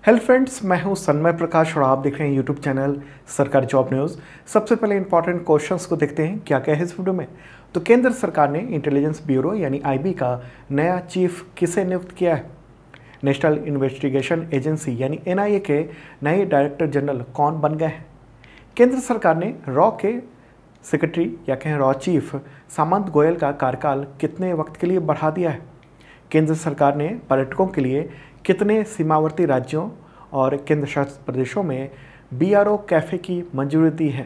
Hello friends, मैं हूं सन्मय प्रकाश और आप देख रहे हैं यूट्यूब चैनल सरकारी जॉब न्यूज़। सबसे पहले इंपॉर्टेंट क्वेश्चंस को देखते हैं क्या क्या है इस वीडियो में। तो केंद्र सरकार ने इंटेलिजेंस ब्यूरो यानी आईबी का नया चीफ किसे नियुक्त किया है। नेशनल इन्वेस्टिगेशन एजेंसी यानी एनआईए के नए डायरेक्टर जनरल कौन बन गए हैं। केंद्र सरकार ने रॉ के सेक्रेटरी या कहें रॉ चीफ सामंत गोयल का कार्यकाल कितने वक्त के लिए बढ़ा दिया है। केंद्र सरकार ने पर्यटकों के लिए कितने सीमावर्ती राज्यों और केंद्र शासित प्रदेशों में बीआरओ कैफ़े की मंजूरी दी है।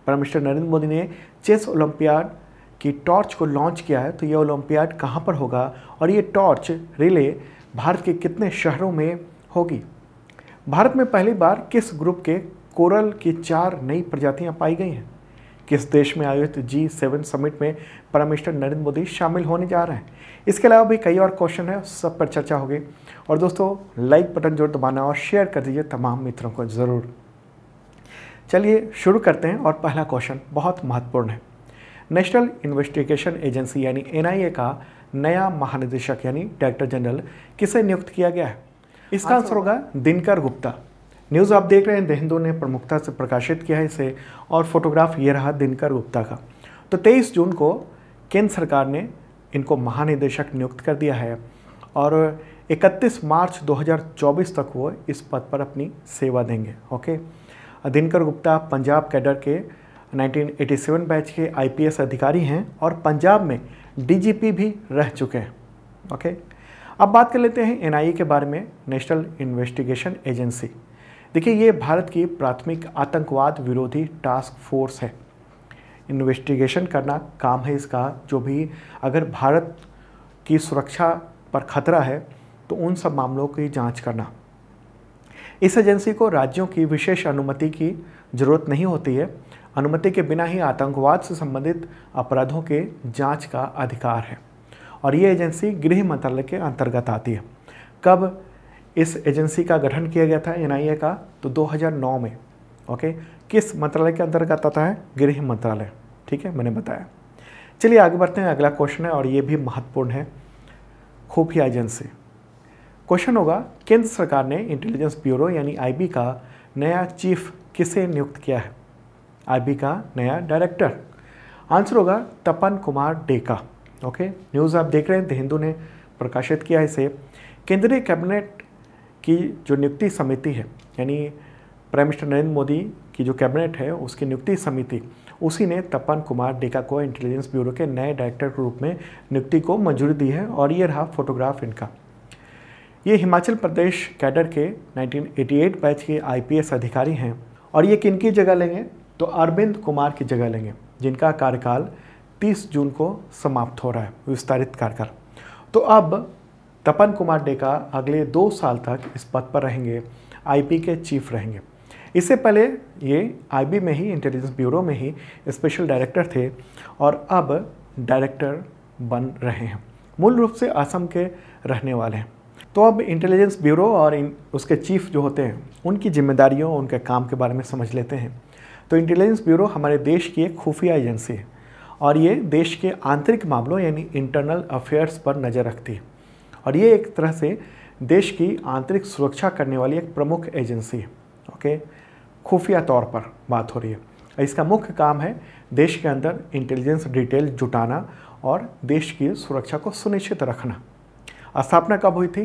प्राइम मिनिस्टर नरेंद्र मोदी ने चेस ओलंपियाड की टॉर्च को लॉन्च किया है। तो ये ओलंपियाड कहाँ पर होगा और ये टॉर्च रिले भारत के कितने शहरों में होगी। भारत में पहली बार किस ग्रुप के कोरल की 4 नई प्रजातियां पाई गई हैं। किस देश में आयोजित G7 समिट में प्राइम मिनिस्टर नरेंद्र मोदी शामिल होने जा रहे हैं। इसके अलावा भी कई और क्वेश्चन है, सब पर चर्चा होगी। और दोस्तों लाइक बटन जरूर दबाना और शेयर कर दीजिए तमाम मित्रों को ज़रूर। चलिए शुरू करते हैं और पहला क्वेश्चन बहुत महत्वपूर्ण है। नेशनल इन्वेस्टिगेशन एजेंसी यानी एनआईए का नया महानिदेशक यानी डायरेक्टर जनरल किसे नियुक्त किया गया है। इसका आंसर होगा दिनकर गुप्ता। न्यूज़ आप देख रहे हैं, द हिंदू ने प्रमुखता से प्रकाशित किया है इसे और फोटोग्राफ ये रहा दिनकर गुप्ता का। तो 23 जून को केंद्र सरकार ने इनको महानिदेशक नियुक्त कर दिया है और 31 मार्च 2024 तक वो इस पद पर अपनी सेवा देंगे। ओके, दिनकर गुप्ता पंजाब कैडर के 1987 बैच के आईपीएस अधिकारी हैं और पंजाब में डीजीपी भी रह चुके हैं। ओके, अब बात कर लेते हैं एनआईए के बारे में, नेशनल इन्वेस्टिगेशन एजेंसी। देखिए, ये भारत की प्राथमिक आतंकवाद विरोधी टास्क फोर्स है। इन्वेस्टिगेशन करना काम है इसका, जो भी अगर भारत की सुरक्षा पर खतरा है तो उन सब मामलों की जांच करना। इस एजेंसी को राज्यों की विशेष अनुमति की ज़रूरत नहीं होती है। अनुमति के बिना ही आतंकवाद से संबंधित अपराधों के जांच का अधिकार है और ये एजेंसी गृह मंत्रालय के अंतर्गत आती है। कब इस एजेंसी का गठन किया गया था एनआईए का, तो 2009 में। ओके, किस मंत्रालय के अंतर्गत आता है? गृह मंत्रालय। ठीक है, मैंने बताया। चलिए आगे बढ़ते हैं। अगला क्वेश्चन है और ये भी महत्वपूर्ण है, खुफिया एजेंसी। क्वेश्चन होगा केंद्र सरकार ने इंटेलिजेंस ब्यूरो यानी आईबी का नया चीफ किसे नियुक्त किया है। आईबी का नया डायरेक्टर। आंसर होगा तपन कुमार डेका। ओके, न्यूज़ आप देख रहे हैं, द हिंदू ने प्रकाशित किया इसे। केंद्रीय कैबिनेट की जो नियुक्ति समिति है यानी प्राइम मिनिस्टर नरेंद्र मोदी की जो कैबिनेट है उसकी नियुक्ति समिति, उसी ने तपन कुमार डेका को इंटेलिजेंस ब्यूरो के नए डायरेक्टर के रूप में नियुक्ति को मंजूरी दी है और ये रहा फोटोग्राफ इनका। ये हिमाचल प्रदेश कैडर के 1988 बैच के आईपीएस अधिकारी हैं और ये किनकी जगह लेंगे? तो अरविंद कुमार की जगह लेंगे, जिनका कार्यकाल 30 जून को समाप्त हो रहा है, विस्तारित कार्यकाल। तो अब तपन कुमार डेका अगले 2 साल तक इस पद पर रहेंगे, आईबी के चीफ रहेंगे। इससे पहले ये आईबी में ही, इंटेलिजेंस ब्यूरो में ही स्पेशल डायरेक्टर थे और अब डायरेक्टर बन रहे हैं। मूल रूप से असम के रहने वाले हैं। तो अब इंटेलिजेंस ब्यूरो और उसके चीफ जो होते हैं उनकी जिम्मेदारियों, उनके काम के बारे में समझ लेते हैं। तो इंटेलिजेंस ब्यूरो हमारे देश की एक खुफिया एजेंसी है और ये देश के आंतरिक मामलों यानी इंटरनल अफेयर्स पर नज़र रखती है और ये एक तरह से देश की आंतरिक सुरक्षा करने वाली एक प्रमुख एजेंसी है। ओके, खुफिया तौर पर बात हो रही है। इसका मुख्य काम है देश के अंदर इंटेलिजेंस डिटेल जुटाना और देश की सुरक्षा को सुनिश्चित रखना। स्थापना कब हुई थी?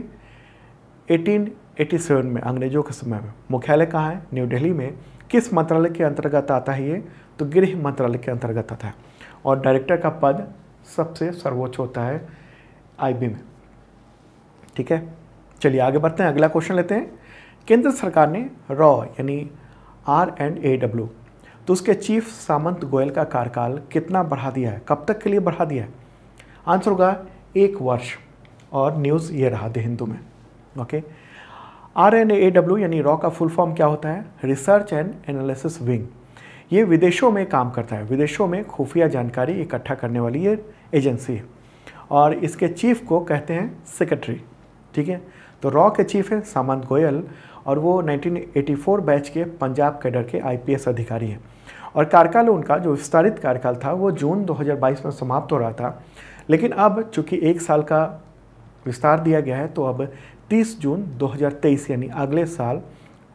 1887 में, अंग्रेजों के समय में। मुख्यालय कहाँ है? न्यू दिल्ली में। किस मंत्रालय के अंतर्गत आता है ये? तो गृह मंत्रालय के अंतर्गत आता है और डायरेक्टर का पद सबसे सर्वोच्च होता है आईबी में। ठीक है, चलिए आगे बढ़ते हैं। अगला क्वेश्चन लेते हैं। केंद्र सरकार ने रॉ यानी R&AW, तो उसके चीफ सामंत गोयल का कार्यकाल कितना बढ़ा दिया है, कब तक के लिए बढ़ा दिया है? आंसर होगा 1 वर्ष और न्यूज़ ये रहा द हिंदू में। ओके, R&AW यानी रॉ का फुल फॉर्म क्या होता है? Research and analysis wing. ये विदेशों में काम करता है, विदेशों में खुफिया जानकारी इकट्ठा करने वाली ये एजेंसी है और इसके चीफ को कहते हैं सेक्रेटरी। ठीक है, तो रॉ के चीफ है सामंत गोयल और वो 1984 बैच के पंजाब कैडर के आईपीएस अधिकारी हैं और कार्यकाल उनका जो विस्तारित कार्यकाल था वो जून 2022 में समाप्त हो रहा था। लेकिन अब चूंकि 1 साल का विस्तार दिया गया है तो अब 30 जून 2023 यानी अगले साल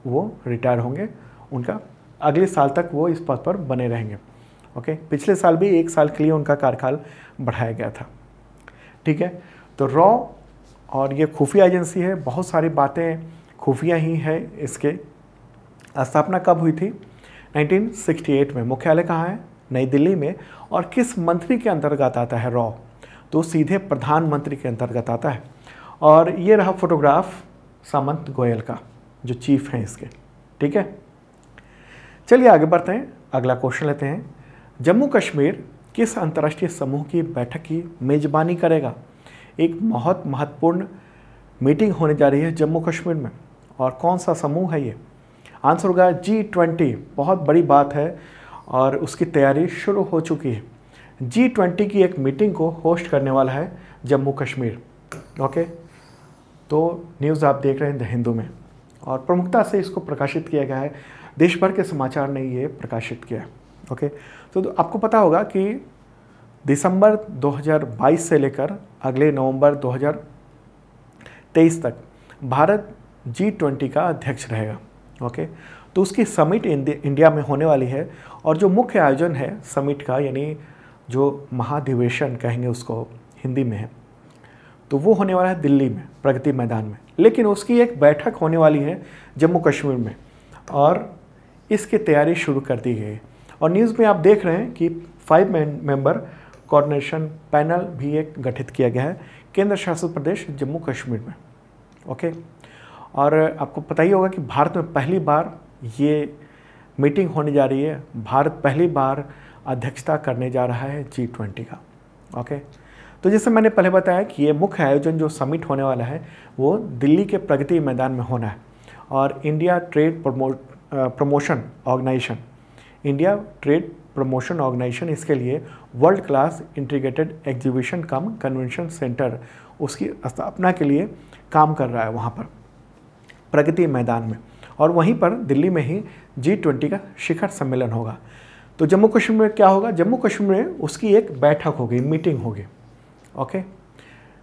वो रिटायर होंगे। उनका अगले साल तक वो इस पद पर बने रहेंगे। ओके, पिछले साल भी 1 साल के लिए उनका कार्यकाल बढ़ाया गया था। ठीक है, तो रॉ और ये खुफिया एजेंसी है, बहुत सारी बातें खुफिया ही है। इसके स्थापना कब हुई थी? 1968 में। मुख्यालय कहाँ है? नई दिल्ली में। और किस मंत्री के अंतर्गत आता है रॉ? तो सीधे प्रधानमंत्री के अंतर्गत आता है। और ये रहा फोटोग्राफ सामंत गोयल का, जो चीफ हैं इसके। ठीक है, चलिए आगे बढ़ते हैं, अगला क्वेश्चन लेते हैं। जम्मू कश्मीर किस अंतर्राष्ट्रीय समूह की बैठक की मेजबानी करेगा? एक बहुत महत्वपूर्ण मीटिंग होने जा रही है जम्मू कश्मीर में, और कौन सा समूह है ये? आंसर होगा G20। बहुत बड़ी बात है और उसकी तैयारी शुरू हो चुकी है। G20 की एक मीटिंग को होस्ट करने वाला है जम्मू कश्मीर। ओके, तो न्यूज़ आप देख रहे हैं द हिंदू में, और प्रमुखता से इसको प्रकाशित किया गया है। देश भर के समाचार ने ये प्रकाशित किया है। ओके, तो आपको पता होगा कि दिसंबर 2022 से लेकर अगले नवंबर 2023 तक भारत G20 का अध्यक्ष रहेगा। ओके, तो उसकी समिट इंडिया में होने वाली है, और जो मुख्य आयोजन है समिट का, यानी जो महाधिवेशन कहेंगे उसको हिंदी में है, तो वो होने वाला है दिल्ली में, प्रगति मैदान में। लेकिन उसकी एक बैठक होने वाली है जम्मू कश्मीर में, और इसकी तैयारी शुरू कर दी गई है। और न्यूज़ में आप देख रहे हैं कि 5 मेंबर कोऑर्डिनेशन पैनल भी एक गठित किया गया है केंद्र शासित प्रदेश जम्मू कश्मीर में। ओके, और आपको पता ही होगा कि भारत में पहली बार ये मीटिंग होने जा रही है। भारत पहली बार अध्यक्षता करने जा रहा है G20 का। ओके, तो जैसे मैंने पहले बताया कि ये मुख्य आयोजन जो समिट होने वाला है वो दिल्ली के प्रगति मैदान में होना है, और इंडिया ट्रेड प्रमोशन ऑर्गेनाइजेशन इसके लिए वर्ल्ड क्लास इंटीग्रेटेड एग्जीबिशन कम कन्वेंशन सेंटर, उसकी स्थापना के लिए काम कर रहा है वहाँ पर प्रगति मैदान में। और वहीं पर दिल्ली में ही G20 का शिखर सम्मेलन होगा। तो जम्मू कश्मीर में क्या होगा? जम्मू कश्मीर में उसकी एक बैठक होगी, मीटिंग होगी। ओके,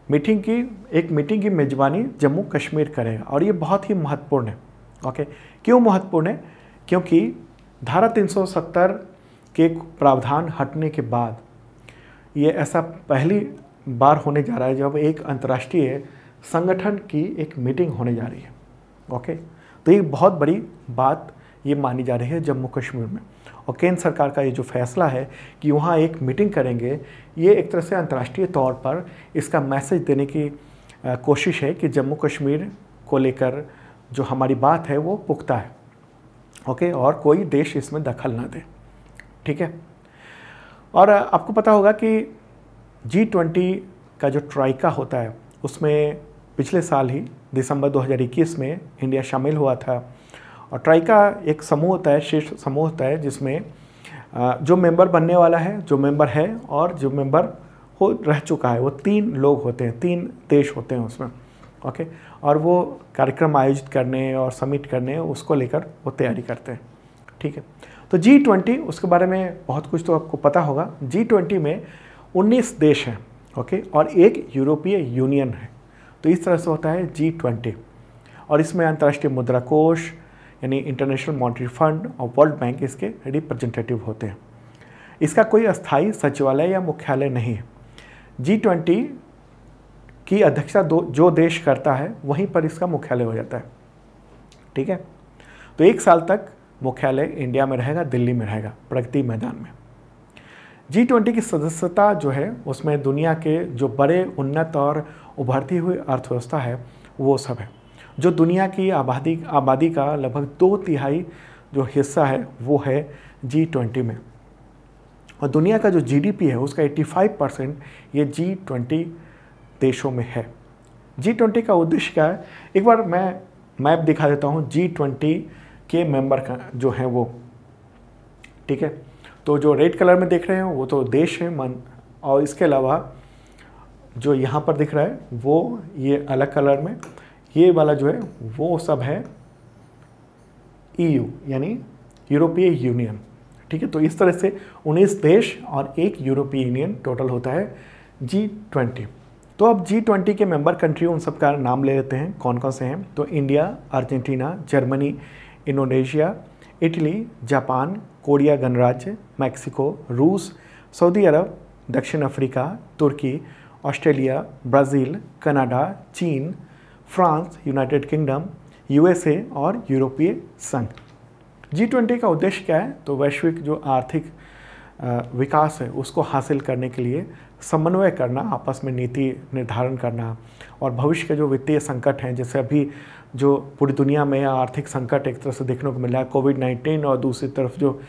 मीटिंग की मेजबानी जम्मू कश्मीर करेगा, और ये बहुत ही महत्वपूर्ण है। ओके, क्यों महत्वपूर्ण है? क्योंकि धारा 370 के प्रावधान हटने के बाद ये ऐसा पहली बार होने जा रहा है जब एक अंतर्राष्ट्रीय संगठन की एक मीटिंग होने जा रही है। ओके, तो ये बहुत बड़ी बात ये मानी जा रही है जम्मू कश्मीर में। और केंद्र सरकार का ये जो फैसला है कि वहाँ एक मीटिंग करेंगे, ये एक तरह से अंतर्राष्ट्रीय तौर पर इसका मैसेज देने की कोशिश है कि जम्मू कश्मीर को लेकर जो हमारी बात है वो पुख्ता है। ओके, और कोई देश इसमें दखल ना दे। ठीक है, और आपको पता होगा कि G20 का जो ट्राइका होता है उसमें पिछले साल ही दिसंबर 2021 में इंडिया शामिल हुआ था। और ट्राइका एक समूह होता है, शीर्ष समूह होता है, जिसमें जो मेंबर बनने वाला है, जो मेंबर है और जो मेंबर हो रह चुका है, वो 3 लोग होते हैं, 3 देश होते हैं उसमें। ओके, और वो कार्यक्रम आयोजित करने और समिट करने उसको लेकर वो तैयारी करते हैं। ठीक है, तो G20 उसके बारे में बहुत कुछ तो आपको पता होगा। G20 में 19 देश हैं। ओके, और एक यूरोपीय यूनियन है। तो इस तरह से होता है G20, और इसमें अंतर्राष्ट्रीय मुद्रा कोष यानी इंटरनेशनल मॉनेटरी फंड और वर्ल्ड बैंक इसके रिप्रेजेंटेटिव होते हैं। इसका कोई अस्थायी सचिवालय या मुख्यालय नहीं है। G20 की अध्यक्षता जो देश करता है वहीं पर इसका मुख्यालय हो जाता है। ठीक है, तो 1 साल तक मुख्यालय इंडिया में रहेगा, दिल्ली में रहेगा, प्रगति मैदान में। G20 की सदस्यता जो है उसमें दुनिया के जो बड़े उन्नत और उभरती हुई अर्थव्यवस्था है वो सब है। जो दुनिया की आबादी का लगभग 2/3 जो हिस्सा है वो है G20 में, और दुनिया का जो GDP है उसका 85% ये G20 देशों में है। G20 का उद्देश्य क्या है? एक बार मैं मैप दिखा देता हूँ G20 के मेंबर का जो है वो। ठीक है, तो जो रेड कलर में देख रहे हैं वो तो देश है और इसके अलावा जो यहाँ पर दिख रहा है वो ये अलग कलर में, ये वाला जो है वो सब है EU यानी यूरोपीय यूनियन। ठीक है, तो इस तरह से 19 देश और एक यूरोपीय यूनियन टोटल होता है G20। तो अब G20 के मेंबर कंट्री उन सब का नाम ले लेते हैं, कौन कौन से हैं। तो India, Argentina, Germany, Indonesia, Italy, Japan, Korea गणराज्य, मैक्सिको, रूस, सऊदी अरब, दक्षिण अफ्रीका, तुर्की, ऑस्ट्रेलिया, ब्राज़ील, कनाडा, चीन, फ्रांस, यूनाइटेड किंगडम, USA और यूरोपीय संघ। G20 का उद्देश्य क्या है? तो वैश्विक जो आर्थिक विकास है उसको हासिल करने के लिए समन्वय करना, आपस में नीति निर्धारण करना, और भविष्य के जो वित्तीय संकट हैं, जैसे अभी जो पूरी दुनिया में आर्थिक संकट एक तरह से देखने को मिल रहा है कोविड-19, और दूसरी तरफ जो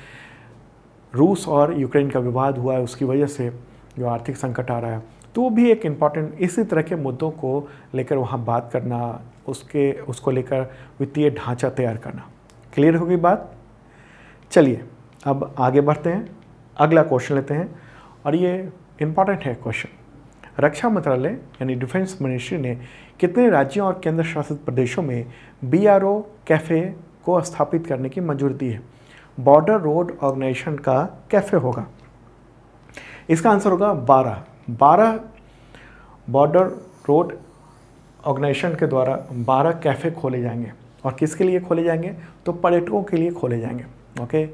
रूस और यूक्रेन का विवाद हुआ है उसकी वजह से जो आर्थिक संकट आ रहा है, तो वो भी एक इम्पॉर्टेंट इसी तरह के मुद्दों को लेकर वहाँ बात करना, उसको लेकर वित्तीय ढांचा तैयार करना। क्लियर होगी बात? चलिए अब आगे बढ़ते हैं, अगला क्वेश्चन लेते हैं, और ये इम्पॉर्टेंट है क्वेश्चन। रक्षा मंत्रालय यानी डिफेंस मिनिस्ट्री ने कितने राज्यों और केंद्र शासित प्रदेशों में BRO कैफ़े को स्थापित करने की मंजूरी दी है? बॉर्डर रोड ऑर्गेनाइजेशन का कैफ़े होगा। इसका आंसर होगा 12 बॉर्डर रोड ऑर्गेनाइजेशन के द्वारा 12 कैफ़े खोले जाएंगे। और किसके लिए खोले जाएंगे? तो पर्यटकों के लिए खोले जाएंगे। ओके,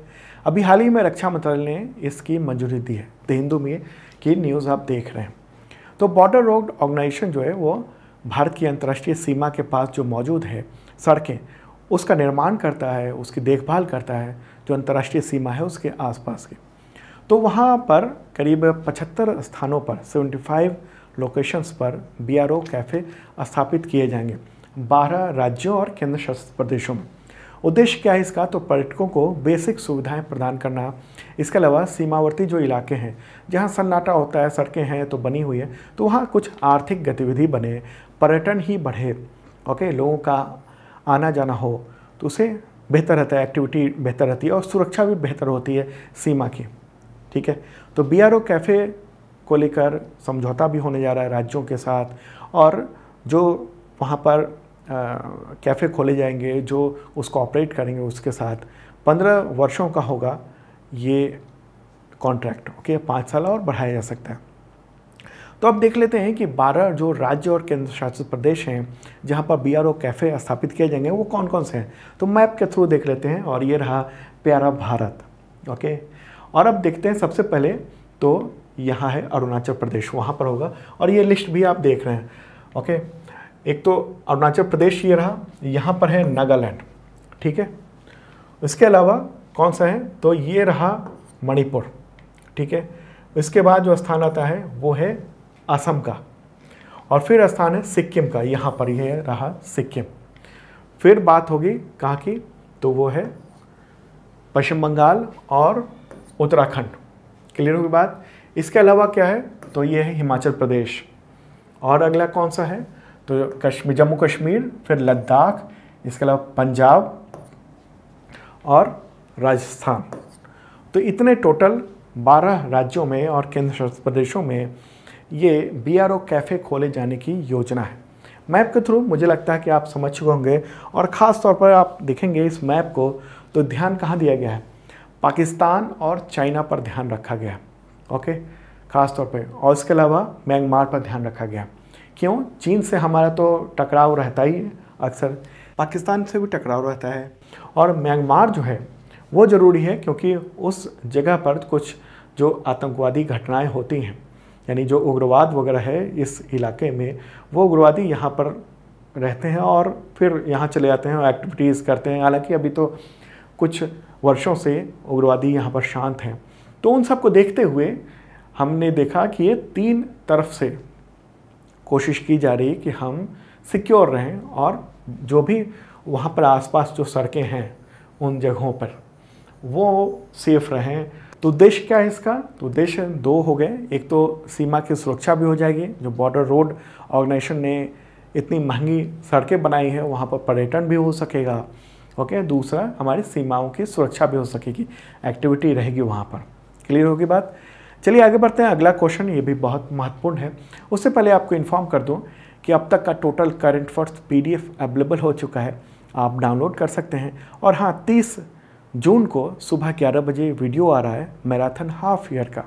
अभी हाल ही में रक्षा मंत्रालय ने इसकी मंजूरी दी है। द हिंदू में की न्यूज़ आप देख रहे हैं। तो बॉर्डर रोड ऑर्गेनाइजेशन जो है वो भारत की अंतर्राष्ट्रीय सीमा के पास जो मौजूद है सड़कें, उसका निर्माण करता है, उसकी देखभाल करता है, जो अंतर्राष्ट्रीय सीमा है उसके आसपास की। तो वहाँ पर करीब 75 स्थानों पर 75 लोकेशंस पर BRO कैफ़े स्थापित किए जाएंगे 12 राज्यों और केंद्र शासित प्रदेशों में। उद्देश्य क्या है इसका? तो पर्यटकों को बेसिक सुविधाएं प्रदान करना। इसके अलावा सीमावर्ती जो इलाके हैं जहां सन्नाटा होता है, सड़कें हैं तो बनी हुई है, तो वहां कुछ आर्थिक गतिविधि बने, पर्यटन ही बढ़े, ओके, लोगों का आना जाना हो, तो उससे बेहतर रहता है, एक्टिविटी बेहतर रहती है और सुरक्षा भी बेहतर होती है सीमा की। ठीक है, तो BRO कैफ़े को लेकर समझौता भी होने जा रहा है राज्यों के साथ, और जो वहाँ पर कैफ़े खोले जाएंगे, जो उसको ऑपरेट करेंगे, उसके साथ 15 वर्षों का होगा ये कॉन्ट्रैक्ट। ओके, 5 साल और बढ़ाया जा सकता है। तो अब देख लेते हैं कि 12 जो राज्य और केंद्र शासित प्रदेश हैं जहाँ पर BRO कैफ़े स्थापित किए जाएंगे वो कौन कौन से हैं। तो मैप के थ्रू देख लेते हैं, और ये रहा प्यारा भारत। ओके, और अब देखते हैं सबसे पहले तो यहाँ है अरुणाचल प्रदेश, वहाँ पर होगा, और ये लिस्ट भी आप देख रहे हैं। ओके, एक तो अरुणाचल प्रदेश ये रहा, यहाँ पर है नागालैंड। ठीक है, इसके अलावा कौन सा है? तो ये रहा मणिपुर। ठीक है, इसके बाद जो स्थान आता है वो है असम का, और फिर स्थान है सिक्किम का, यहाँ पर ये रहा सिक्किम। फिर बात होगी कहाँ की? तो वो है पश्चिम बंगाल और उत्तराखंड। क्लियर होगी बात? इसके अलावा क्या है? तो ये है हिमाचल प्रदेश, और अगला कौन सा है? तो कश्मीर, जम्मू कश्मीर, फिर लद्दाख, इसके अलावा पंजाब और राजस्थान। तो इतने टोटल 12 राज्यों में और केंद्र शासित प्रदेशों में ये BRO कैफ़े खोले जाने की योजना है। मैप के थ्रू मुझे लगता है कि आप समझ चुके होंगे, और ख़ास तौर पर आप देखेंगे इस मैप को तो ध्यान कहाँ दिया गया है? पाकिस्तान और चाइना पर ध्यान रखा गया है। ओके, ख़ास तौर पे, और इसके अलावा म्यांमार पर ध्यान रखा गया। क्यों? चीन से हमारा तो टकराव रहता ही है, अक्सर पाकिस्तान से भी टकराव रहता है, और म्यांमार जो है वो ज़रूरी है क्योंकि उस जगह पर कुछ जो आतंकवादी घटनाएं होती हैं, यानी जो उग्रवाद वगैरह है इस इलाके में, वो उग्रवादी यहाँ पर रहते हैं और फिर यहाँ चले जाते हैं और एक्टिविटीज़ करते हैं। हालांकि अभी तो कुछ वर्षों से उग्रवादी यहाँ पर शांत हैं। तो उन सब को देखते हुए हमने देखा कि ये 3 तरफ से कोशिश की जा रही है कि हम सिक्योर रहें, और जो भी वहाँ पर आसपास जो सड़कें हैं उन जगहों पर वो सेफ रहें। तो उद्देश्य क्या है इसका? तो उद्देश्य 2 हो गए। एक तो सीमा की सुरक्षा भी हो जाएगी, जो बॉर्डर रोड ऑर्गेनाइजेशन ने इतनी महंगी सड़कें बनाई है वहाँ पर पर्यटन भी हो सकेगा। ओके, दूसरा हमारी सीमाओं की सुरक्षा भी हो सकेगी, एक्टिविटी रहेगी वहाँ पर। क्लियर होगी बात? चलिए आगे बढ़ते हैं। अगला क्वेश्चन ये भी बहुत महत्वपूर्ण है। उससे पहले आपको इन्फॉर्म कर दूं कि अब तक का total current affairs PDF available हो चुका है, आप डाउनलोड कर सकते हैं। और हाँ, 30 जून को सुबह 11 बजे वीडियो आ रहा है मैराथन हाफ ईयर का।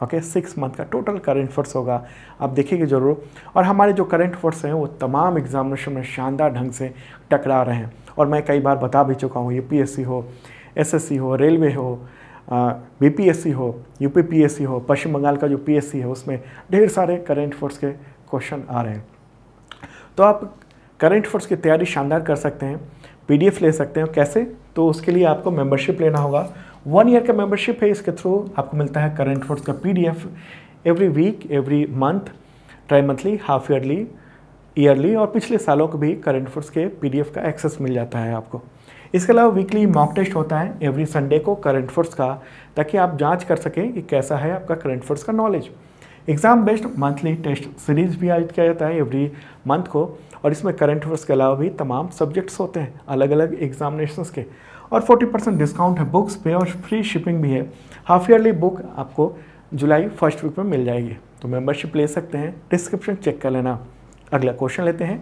ओके 6 मंथ का टोटल करंट अफेयर्स होगा, आप देखिएगा जरूर। और हमारे जो करंट अफेयर्स हैं वो तमाम एग्जामिनेशन में शानदार ढंग से टकरा रहे हैं, और मैं कई बार बता भी चुका हूँ। यूपीएससी हो, एसएससी हो, रेलवे हो, बीपीएससी हो, यूपीपीएससी हो, पश्चिम बंगाल का जो पीएससी है उसमें ढेर सारे करंट अफेयर्स के क्वेश्चन आ रहे हैं। तो आप करंट अफेयर्स की तैयारी शानदार कर सकते हैं, पीडीएफ ले सकते हैं। कैसे? तो उसके लिए आपको मेंबरशिप लेना होगा। 1 ईयर का मेंबरशिप है, इसके थ्रू आपको मिलता है करंट अफेयर्स का PDF every week, every month, trimonthly, half yearly, yearly, और पिछले सालों को भी करंट अफेयर्स के पीडीएफ का एक्सेस मिल जाता है आपको। इसके अलावा वीकली मॉक टेस्ट होता है एवरी संडे को करंट अफेयर्स का, ताकि आप जांच कर सकें कि कैसा है आपका करंट अफेयर्स का knowledge. Exam based monthly test series भी आयोजित किया जाता है एवरी मंथ को, और इसमें करंट अफेयर्स के अलावा भी तमाम सब्जेक्ट्स होते हैं अलग अलग एग्जामिनेशंस के। और 40% डिस्काउंट है बुक्स पे, और फ्री शिपिंग भी है। हाफ ईयरली बुक आपको जुलाई फर्स्ट वीक में मिल जाएगी, तो मेंबरशिप ले सकते हैं, डिस्क्रिप्शन चेक कर लेना। अगला क्वेश्चन लेते हैं।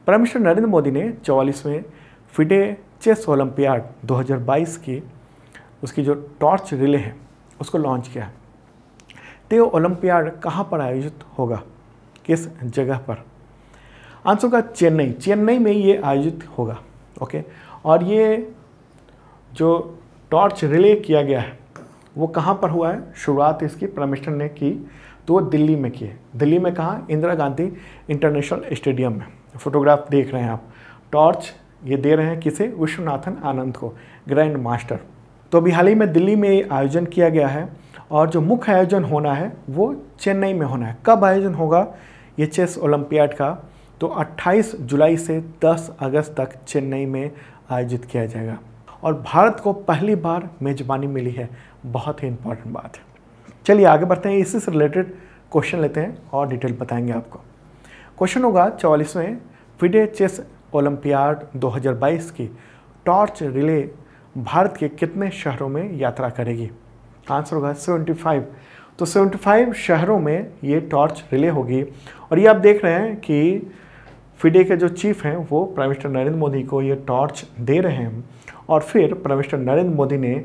प्राइम मिनिस्टर नरेंद्र मोदी ने 44वें फिडे चेस ओलंपियाड 2022 की उसकी जो टॉर्च रिले है उसको लॉन्च किया। तो ये ओलंपियाड कहाँ पर आयोजित होगा, किस जगह पर? आंसर का चेन्नई में ये आयोजित होगा। ओके, और ये जो टॉर्च रिले किया गया है वो कहाँ पर हुआ है? शुरुआत इसकी प्राइम मिनिस्टर ने की तो वो दिल्ली में की है। दिल्ली में कहाँ? इंदिरा गांधी इंटरनेशनल स्टेडियम में। फोटोग्राफ देख रहे हैं आप। टॉर्च ये दे रहे हैं किसे? विश्वनाथन आनंद को, ग्रैंड मास्टर। तो अभी हाल ही में दिल्ली में आयोजन किया गया है, और जो मुख्य आयोजन होना है वो चेन्नई में होना है। कब आयोजन होगा ये चेस ओलंपियाड का? तो 28 जुलाई से 10 अगस्त तक चेन्नई में आयोजित किया जाएगा, और भारत को पहली बार मेजबानी मिली है। बहुत ही इंपॉर्टेंट बात है। चलिए आगे बढ़ते हैं, इसी से रिलेटेड क्वेश्चन लेते हैं और डिटेल बताएंगे आपको। क्वेश्चन होगा 44वें फिडे चेस ओलंपियाड 2022 की टॉर्च रिले भारत के कितने शहरों में यात्रा करेगी? आंसर होगा 75। तो 75 शहरों में ये टॉर्च रिले होगी। और ये आप देख रहे हैं कि फिडे के जो चीफ हैं वो प्राइम मिनिस्टर नरेंद्र मोदी को ये टॉर्च दे रहे हैं, और फिर प्राइम मिनिस्टर नरेंद्र मोदी ने,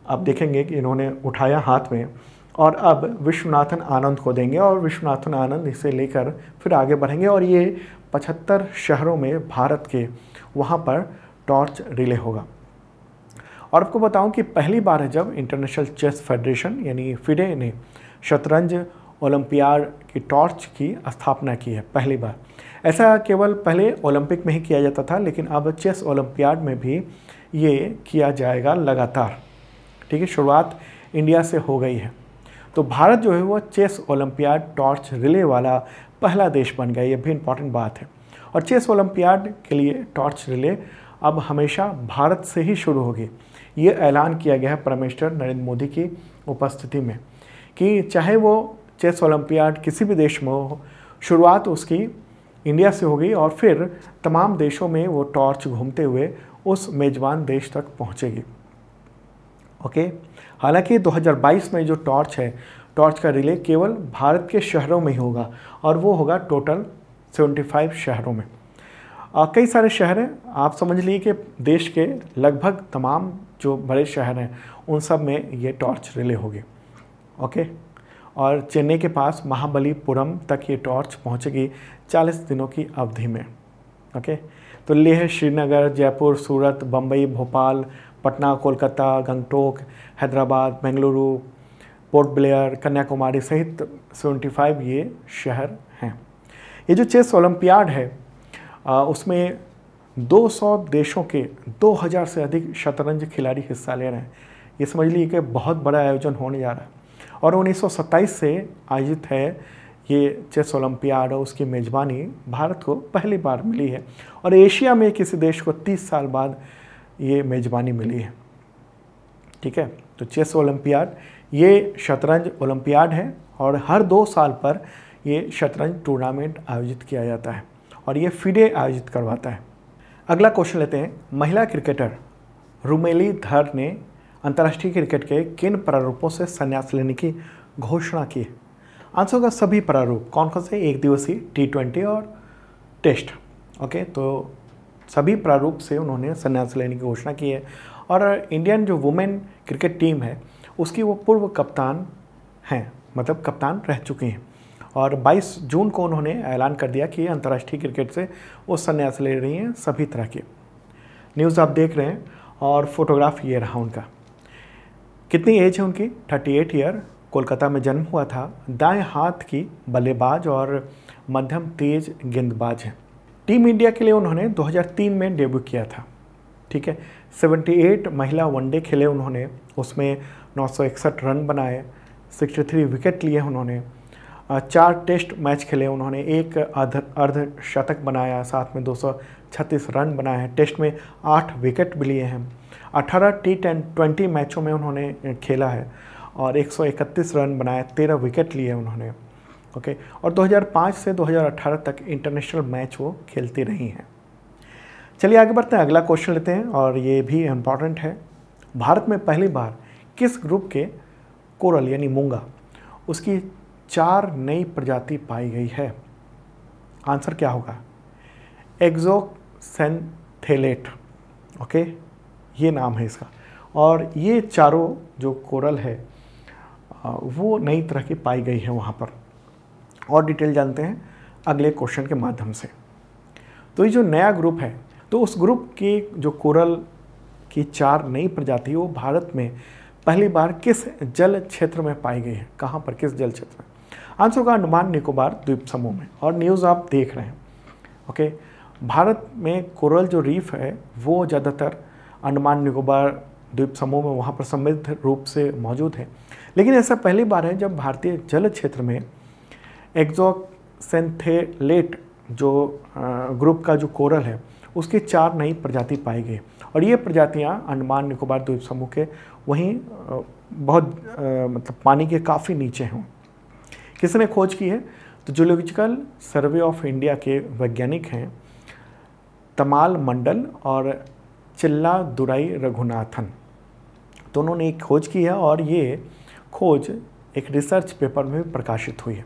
आप देखेंगे कि इन्होंने उठाया हाथ में, और अब विश्वनाथन आनंद को देंगे, और विश्वनाथन आनंद इसे लेकर फिर आगे बढ़ेंगे, और ये 75 शहरों में भारत के वहाँ पर टॉर्च रिले होगा। और आपको बताऊं कि पहली बार है जब इंटरनेशनल चेस फेडरेशन यानी फिडे ने शतरंज ओलंपियाड की टॉर्च की स्थापना की है, पहली बार। ऐसा केवल पहले ओलंपिक में ही किया जाता था, लेकिन अब चेस ओलंपियाड में भी ये किया जाएगा लगातार। ठीक है, शुरुआत इंडिया से हो गई है। तो भारत जो है वो चेस ओलंपियाड टॉर्च रिले वाला पहला देश बन गया, ये भी इम्पॉर्टेंट बात है। और चेस ओलंपियाड के लिए टॉर्च रिले अब हमेशा भारत से ही शुरू होगी। ये ऐलान किया गया है प्राइम मिनिस्टर नरेंद्र मोदी की उपस्थिति में, कि चाहे वो चेस ओलंपियाड किसी भी देश में हो, शुरुआत उसकी इंडिया से होगी, और फिर तमाम देशों में वो टॉर्च घूमते हुए उस मेज़बान देश तक पहुंचेगी। ओके, हालांकि 2022 में जो टॉर्च है, टॉर्च का रिले केवल भारत के शहरों में ही होगा, और वो होगा टोटल 75 शहरों में। कई सारे शहर हैं, आप समझ लीजिए कि देश के लगभग तमाम जो बड़े शहर हैं उन सब में ये टॉर्च रिले होगी। ओके, और चेन्नई के पास महाबलीपुरम तक ये टॉर्च पहुंचेगी 40 दिनों की अवधि में। ओके, तो लेह, श्रीनगर, जयपुर, सूरत, बम्बई, भोपाल, पटना, कोलकाता, गंगटोक, हैदराबाद, बेंगलुरु, पोर्ट ब्लेयर, कन्याकुमारी सहित 75 ये शहर हैं। ये जो चेस ओलंपियाड है उसमें 200 देशों के 2000 से अधिक शतरंज खिलाड़ी हिस्सा ले रहे हैं। ये समझ लीजिए कि बहुत बड़ा आयोजन होने जा रहा है, और 1927 से आयोजित है ये चेस ओलंपियाड, और उसकी मेज़बानी भारत को पहली बार मिली है, और एशिया में किसी देश को 30 साल बाद ये मेज़बानी मिली है। ठीक है, तो चेस ओलंपियाड ये शतरंज ओलंपियाड है, और हर 2 साल पर ये शतरंज टूर्नामेंट आयोजित किया जाता है, और ये फिडे आयोजित करवाता है। अगला क्वेश्चन लेते हैं। महिला क्रिकेटर रुमेलीधर ने अंतर्राष्ट्रीय क्रिकेट के किन प्रारूपों से संन्यास लेने की घोषणा की? आंसर होगा सभी प्रारूप। कौन कौन से? 1 दिवसीय, T20 और टेस्ट। ओके, तो सभी प्रारूप से उन्होंने संन्यास लेने की घोषणा की है। और इंडियन जो वुमेन क्रिकेट टीम है उसकी वो पूर्व कप्तान हैं मतलब कप्तान रह चुके हैं। और 22 जून को उन्होंने ऐलान कर दिया कि अंतर्राष्ट्रीय क्रिकेट से वो संन्यास ले रही हैं सभी तरह के। न्यूज़ आप देख रहे हैं और फोटोग्राफ ये रहा उनका। कितनी एज है उनकी? 38 ईयर। कोलकाता में जन्म हुआ था। दाएं हाथ की बल्लेबाज और मध्यम तेज गेंदबाज हैं। टीम इंडिया के लिए उन्होंने 2003 में डेब्यू किया था। ठीक है, 78 महिला वनडे खेले उन्होंने, उसमें 961 रन बनाए, 63 विकेट लिए उन्होंने, 4 टेस्ट मैच खेले उन्होंने, एक अर्धशतक बनाया, साथ में 236 रन बनाए हैं। टेस्ट में 8 विकेट भी लिए हैं। 18 T20 मैचों में उन्होंने खेला है और 131 रन बनाए, 13 विकेट लिए उन्होंने। ओके, और 2005 से 2018 तक इंटरनेशनल मैच वो खेलती रही हैं। चलिए आगे बढ़ते हैं, अगला क्वेश्चन लेते हैं और ये भी इम्पॉर्टेंट है। भारत में पहली बार किस ग्रुप के कोरल यानी मूंगा उसकी 4 नई प्रजाति पाई गई है? आंसर क्या होगा? एक्सोसेंथेलेट। ओके, ये नाम है इसका। और ये चारों जो कोरल है वो नई तरह की पाई गई है वहाँ पर। और डिटेल जानते हैं अगले क्वेश्चन के माध्यम से। तो ये जो नया ग्रुप है, तो उस ग्रुप की जो कोरल की 4 नई प्रजाति वो भारत में पहली बार किस जल क्षेत्र में पाई गई है? कहाँ पर, किस जल क्षेत्र में? आंसर होगा अंडमान निकोबार द्वीप समूह में। और न्यूज़ आप देख रहे हैं। ओके, भारत में कोरल जो रीफ है वो ज़्यादातर अंडमान निकोबार द्वीप समूह में वहाँ पर समृद्ध रूप से मौजूद है। लेकिन ऐसा पहली बार है जब भारतीय जल क्षेत्र में एक्सोसेंथेलेट जो ग्रुप का जो कोरल है उसकी 4 नई प्रजाति पाई गई। और ये प्रजातियाँ अंडमान निकोबार द्वीप समूह के वहीं बहुत मतलब पानी के काफ़ी नीचे हों। किसने खोज की है? तो जूलॉजिकल सर्वे ऑफ इंडिया के वैज्ञानिक हैं तमाल मंडल और चिल्ला दुराई रघुनाथन। तो उन्होंने एक खोज की है और ये खोज एक रिसर्च पेपर में भी प्रकाशित हुई है।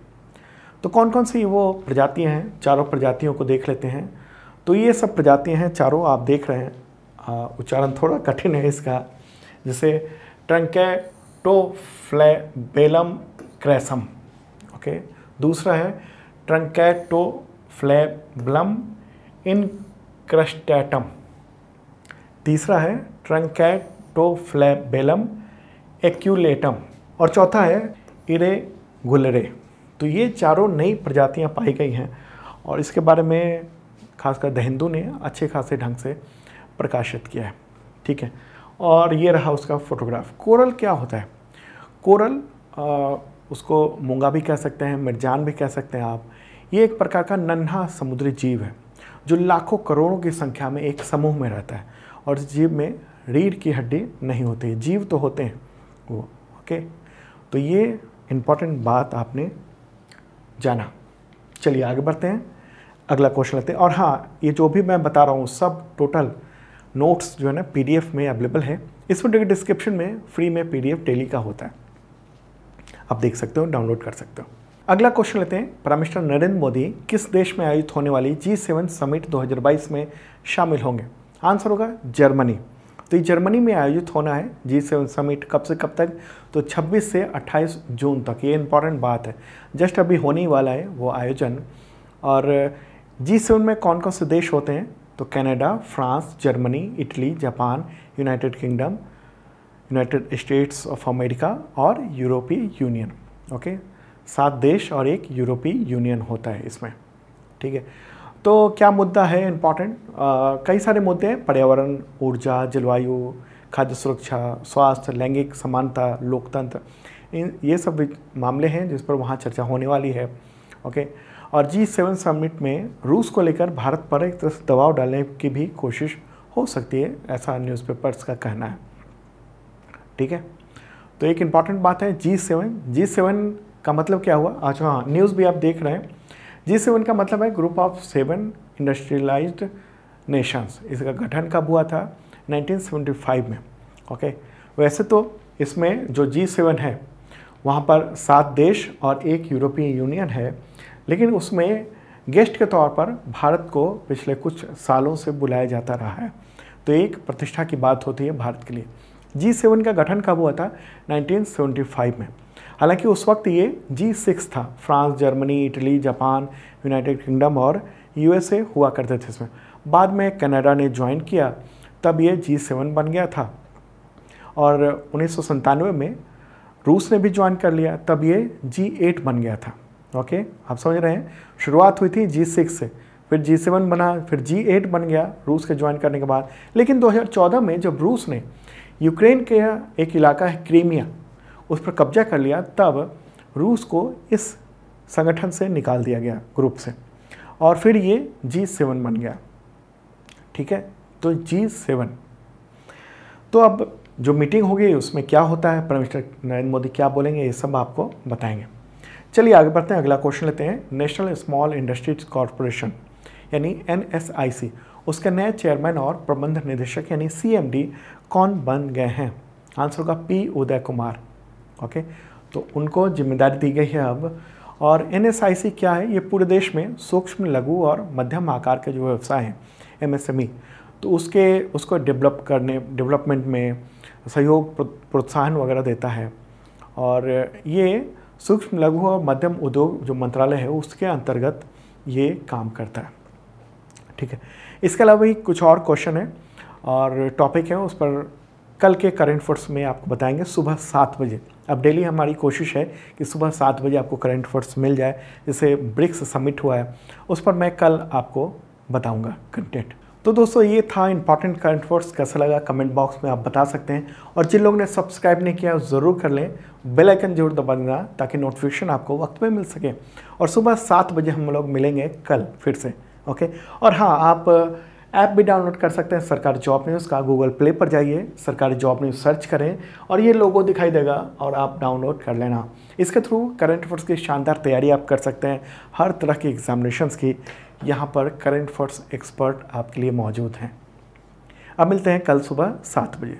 तो कौन कौन सी वो प्रजातियां हैं, चारों प्रजातियों को देख लेते हैं। तो ये सब प्रजातियां हैं चारों, आप देख रहे हैं। उच्चारण थोड़ा कठिन है इसका, जैसे ट्रंकेटोफ्लेबेलम क्रैसम। ओके, दूसरा है ट्रंकेटोफ्लेबेलम इनक्रस्टेटम। तीसरा है ट्रंकेटोफ्लेबेलम एक्यूलेटम। और चौथा है इरेगुलरे। तो ये चारों नई प्रजातियां पाई गई हैं और इसके बारे में खासकर द हिंदू ने अच्छे खासे ढंग से प्रकाशित किया है। ठीक है, और ये रहा उसका फोटोग्राफ। कोरल क्या होता है? कोरल उसको मूंगा भी कह सकते हैं, मिर्जान भी कह सकते हैं आप। ये एक प्रकार का नन्हा समुद्री जीव है जो लाखों करोड़ों की संख्या में एक समूह में रहता है। और इस जीव में रीढ़ की हड्डी नहीं होती है, जीव तो होते हैं वो। ओके, तो ये इम्पॉर्टेंट बात आपने जाना। चलिए आगे बढ़ते हैं, अगला क्वेश्चन लेते हैं। और हाँ, ये जो भी मैं बता रहा हूँ सब टोटल नोट्स जो है ना PDF में अवेलेबल है। इस वीडियो के डिस्क्रिप्शन में फ्री में PDF डेली का होता है, आप देख सकते हो, डाउनलोड कर सकते हो। अगला क्वेश्चन लेते हैं। प्राइम मिनिस्टर नरेंद्र मोदी किस देश में आयोजित होने वाली G7 समिट 2022 में शामिल होंगे? आंसर होगा जर्मनी। तो ये जर्मनी में आयोजित होना है G7 समिट। कब से कब तक? तो 26 से 28 जून तक। ये इंपॉर्टेंट बात है, जस्ट अभी होने ही वाला है वो आयोजन। और G7 में कौन कौन से देश होते हैं? तो Canada, France, Germany, Italy, Japan, United kingdom, United states of America और यूरोपीय यूनियन। ओके, 7 देश और एक यूरोपीय यूनियन होता है इसमें। ठीक है, तो क्या मुद्दा है इम्पॉर्टेंट? कई सारे मुद्दे हैं, पर्यावरण, ऊर्जा, जलवायु, खाद्य सुरक्षा, स्वास्थ्य, लैंगिक समानता, लोकतंत्र, ये सब मामले हैं जिस पर वहाँ चर्चा होने वाली है। ओके, और G7 समिट में रूस को लेकर भारत पर एक तरह से दबाव डालने की भी कोशिश हो सकती है, ऐसा न्यूज़पेपर्स का कहना है। ठीक है, तो एक इम्पॉर्टेंट बात है G7 का मतलब क्या हुआ? अच्छा हाँ, न्यूज़ भी आप देख रहे हैं। G7 का मतलब है ग्रुप ऑफ 7 इंडस्ट्रियलाइज्ड नेशंस। इसका गठन कब हुआ था? 1975 में। ओके, वैसे तो इसमें जो G7 है वहाँ पर 7 देश और एक यूरोपीय यूनियन है, लेकिन उसमें गेस्ट के तौर पर भारत को पिछले कुछ सालों से बुलाया जाता रहा है। तो एक प्रतिष्ठा की बात होती है भारत के लिए। G7 का गठन कब हुआ था? 1975 में। हालांकि उस वक्त ये G6 था। France, Germany, Italy, Japan, United kingdom और USA हुआ करते थे इसमें। बाद में कनाडा ने ज्वाइन किया, तब ये G7 बन गया था। और 1997 में रूस ने भी ज्वाइन कर लिया, तब ये G8 बन गया था। ओके, आप समझ रहे हैं, शुरुआत हुई थी G6 से, फिर G7 बना, फिर G8 बन गया रूस के ज्वाइन करने के बाद। लेकिन 2014 में जब रूस ने यूक्रेन के एक इलाका है क्रीमिया, उस पर कब्जा कर लिया, तब रूस को इस संगठन से निकाल दिया गया, ग्रुप से, और फिर ये G7 बन गया। ठीक है, तो G7। तो अब जो मीटिंग होगी उसमें क्या होता है, प्राइम मिनिस्टर नरेंद्र मोदी क्या बोलेंगे, ये सब आपको बताएंगे। चलिए आगे बढ़ते हैं, अगला क्वेश्चन लेते हैं। नेशनल स्मॉल इंडस्ट्रीज कॉरपोरेशन यानी NSIC, उसके नए चेयरमैन और प्रबंध निदेशक यानी CMD कौन बन गए हैं? आंसर होगा P उदय कुमार। ओके, तो उनको जिम्मेदारी दी गई है अब। और NSIC क्या है? ये पूरे देश में सूक्ष्म, लघु और मध्यम आकार के जो व्यवसाय हैं MSME, तो उसको डेवलपमेंट में सहयोग, प्रोत्साहन वगैरह देता है। और ये सूक्ष्म, लघु और मध्यम उद्योग जो मंत्रालय है उसके अंतर्गत ये काम करता है। ठीक है, इसके अलावा भी कुछ और क्वेश्चन है और टॉपिक है, उस पर कल के करंट अफेयर्स में आपको बताएंगे सुबह 7 बजे। अब डेली हमारी कोशिश है कि सुबह 7 बजे आपको करंट अफेयर्स मिल जाए। जैसे ब्रिक्स समिट हुआ है, उस पर मैं कल आपको बताऊंगा कंटेंट। तो दोस्तों, ये था इंपॉर्टेंट करंट अफेयर्स। कैसा लगा कमेंट बॉक्स में आप बता सकते हैं। और जिन लोगों ने सब्सक्राइब नहीं किया ज़रूर कर लें, बेल आइकन जरूर दबा देना ताकि नोटिफिकेशन आपको वक्त पे मिल सके। और सुबह 7 बजे हम लोग मिलेंगे कल फिर से। ओके, और हाँ, आप ऐप भी डाउनलोड कर सकते हैं सरकारी जॉब न्यूज़ का। गूगल प्ले पर जाइए, सरकारी जॉब न्यूज़ सर्च करें और ये लोगो दिखाई देगा और आप डाउनलोड कर लेना। इसके थ्रू करंट अफेयर्स की शानदार तैयारी आप कर सकते हैं। हर तरह की एग्जामिनेशंस की यहाँ पर करंट अफेयर्स एक्सपर्ट आपके लिए मौजूद हैं। अब मिलते हैं कल सुबह 7 बजे।